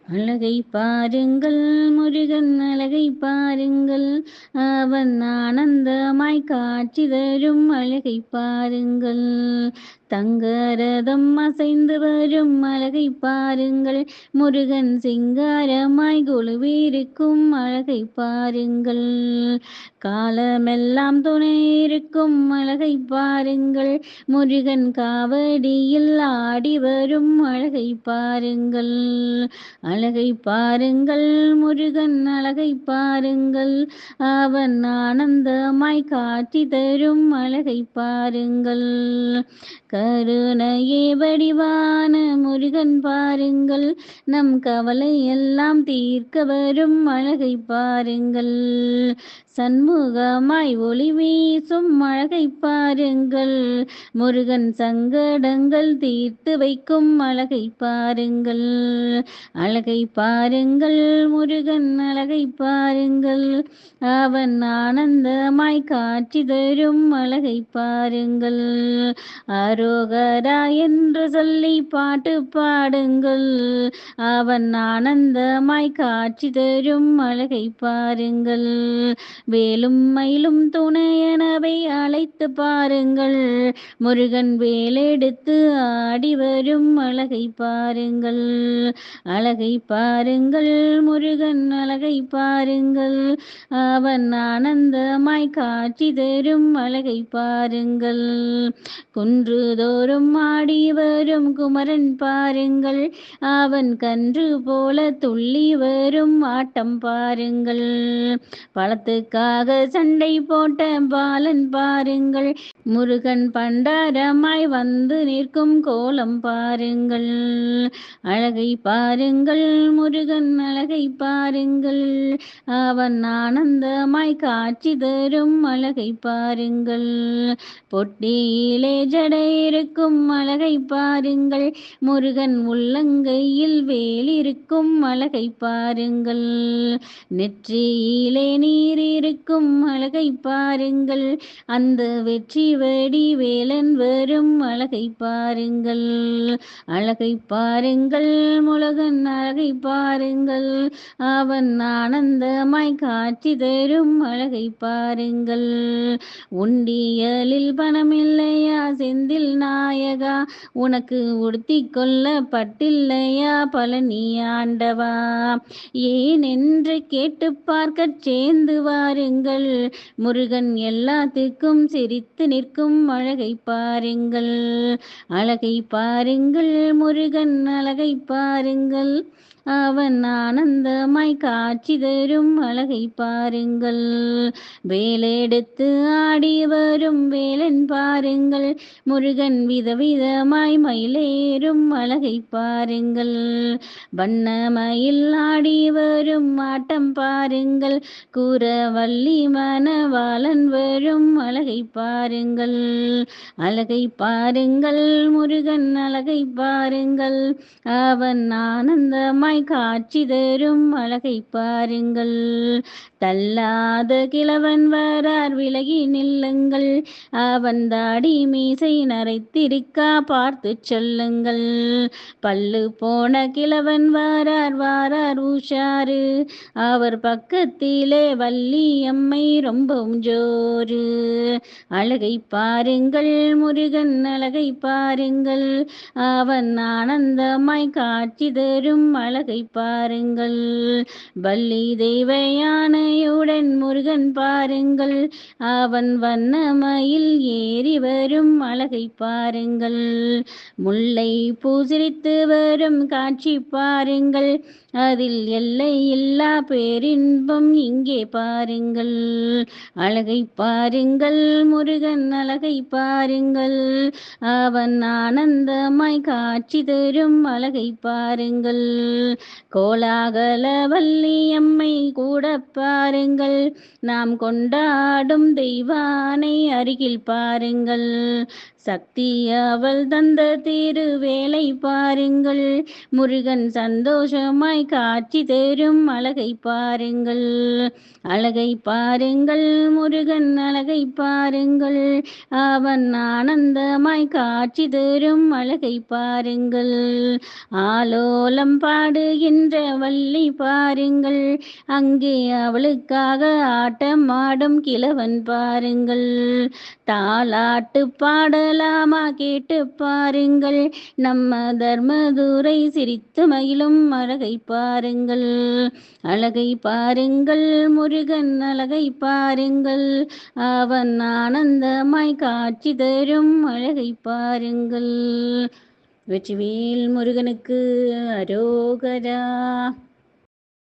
அழகை பாருங்கள், முருகன் அழகை பாருங்கள், அவன் ஆனந்தமாய் காட்சி தரும் அழகை பாருங்கள். தங்கரதம் அசைந்து வரும் அழகை பாருங்கள், முருகன் சிங்காரமாய் கொலுவிருக்கும் அழகை பாருங்கள். காலமெல்லாம் துணை இருக்கும் அழகை பாருங்கள், முருகன் காவடியில் ஆடி வரும் அழகை பாருங்கள். அழகை பாருங்கள், முருகன் அழகை பாருங்கள், அவன் ஆனந்தமாய் காட்சி தரும் அழகை பாருங்கள். கருணையே வடிவான முருகன் பாருங்கள், நம் கவலை எல்லாம் தீர்க்க வரும் அழகை பாருங்கள். சண்முகமாய் ஒளி வீசும் அழகை பாருங்கள், முருகன் சங்கடங்கள் தீர்த்து வைக்கும் அழகை பாருங்கள். அழகை பாருங்கள், முருகன் அழகை பாருங்கள், அவன் ஆனந்தமாய் காட்சி தரும் அழகை பாருங்கள். அரோகரா என்று சொல்லி பாட்டு பாடுங்கள், அவன் ஆனந்தமாய் காட்சி தரும் அழகை பாருங்கள். வேலும் மயிலும் துணையனவை அழைத்து பாருங்கள், முருகன் வேலெடுத்து ஆடி வரும் அழகை பாருங்கள். அழகை பாருங்கள், முருகன் அழகை பாருங்கள், அவன் ஆனந்தமாய் காட்சி தரும் அழகை பாருங்கள். குன்றுதோறும் ஆடி வரும் குமரன் பாருங்கள், அவன் கன்று போல துள்ளி வரும் ஆட்டம் பாருங்கள். பழத்துக்காக சண்டை போட்ட பாலன் பாருங்கள், முருகன் பண்டாரமாய் வந்து நிற்கும் கோலம் பாருங்கள். அழகை பாருங்கள், முருகன் அழகை பாருங்கள், அவன் ஆனந்தமாய் காட்சி தரும் அழகை பாருங்கள். பொட்டியிலே ஜடை இருக்கும் அழகை பாருங்கள், முருகன் உள்ளங்கையில் வேலிருக்கும் அழகை பாருங்கள். நெற்றியிலே நீர் இருக்கும் அழகை பாருங்கள், அந்த வெற்றி வெடி வேலன் வரும் அழகை பாருங்கள். அழகை பாருங்கள், முருகன் அழகை பாருங்கள், அவன் ஆனந்தமாய் காட்சி தரும் அழகை பாருங்கள். உண்டியலில் பணமில்லையா செந்தில் நாயகா, உனக்கு உடுத்தி கொள்ள பட்டில்லையா பழனி ஆண்டவா, ஏன் என்று கேட்டு பார்க்க சேர்ந்து வாருங்கள், முருகன் எல்லாத்துக்கும் சிரித்து நிற்கும் அழகை பாருங்கள். அழகை பாருங்கள், முருகன் அழகை பாருங்கள், அவன் ஆனந்தமாய் காட்சி தரும் அழகை பாருங்கள். வேலெடுத்து ஆடி வரும் வேலன் பாருங்கள், முருகன் விதவிதமாய் மயிலேறும் அழகை பாருங்கள். வண்ணமயில் ஆடி வரும் ஆட்டம் பாருங்கள், கூரவள்ளி மணவாளன் வரும் அழகை பாருங்கள். அழகை பாருங்கள், முருகன் அழகை பாருங்கள், அவன் ஆனந்தமாய் காட்சி தரும் அழகை பாருங்கள். தள்ளாத கிழவன் வரார் விலகி நில்லுங்கள், அவன் தாடி மீசை நரைத்திருக்கா பார்த்து சொல்லுங்கள். பல்லு போன கிழவன் வாரார் வாரார் உஷாரு, அவர் பக்கத்திலே வள்ளி அம்மை ரொம்பவும் ஜோரு. அழகை பாருங்கள், முருகன் அழகை பாருங்கள், அவன் ஆனந்தமாய் காட்சி தரும் அழகை பாருங்கள். வள்ளி தெய்வ யானையுடன் முருகன் பாருங்கள், அவன் வண்ணமயில் ஏறி வரும் அழகை பாருங்கள். முல்லை பூசிரித்து வரும் காட்சி பாருங்கள், அதில் எல்லை இல்லா பேரின்பம் இங்கே பாருங்கள். அழகை பாருங்கள், முருகன் அழகை பாருங்கள், அவன் ஆனந்தமாய் காட்சி தரும் அழகை பாருங்கள். கோலாகல வள்ளி அம்மை கூட பாருங்கள், நாம் கொண்டாடும் தெய்வானை அருகில் பாருங்கள். சக்தி அவள் தந்த திருவேலை பாருங்கள், முருகன் சந்தோஷமாய் காட்சி தரும் அழகை பாருங்கள். அழகை பாருங்கள், முருகன் அழகை பாருங்கள், அவன் ஆனந்தமாய் காட்சி தரும் அழகை பாருங்கள். ஆலோலம் பாடு ஆடுகின்ற வள்ளி பாருங்கள், அங்கே அவளுக்காக ஆட்டம் ஆடும் கிழவன் பாருங்கள். தாலாட்டு பாடலாமா கேட்டு பாருங்கள், நம்ம தர்மதுரை சிரித்து மகிழும் அழகை பாருங்கள். அழகை பாருங்கள், முருகன் அழகை பாருங்கள், அவன் ஆனந்தமாய் காட்சி தரும் அழகை பாருங்கள். வெற்றிவேல் முருகனுக்கு அரோகரா.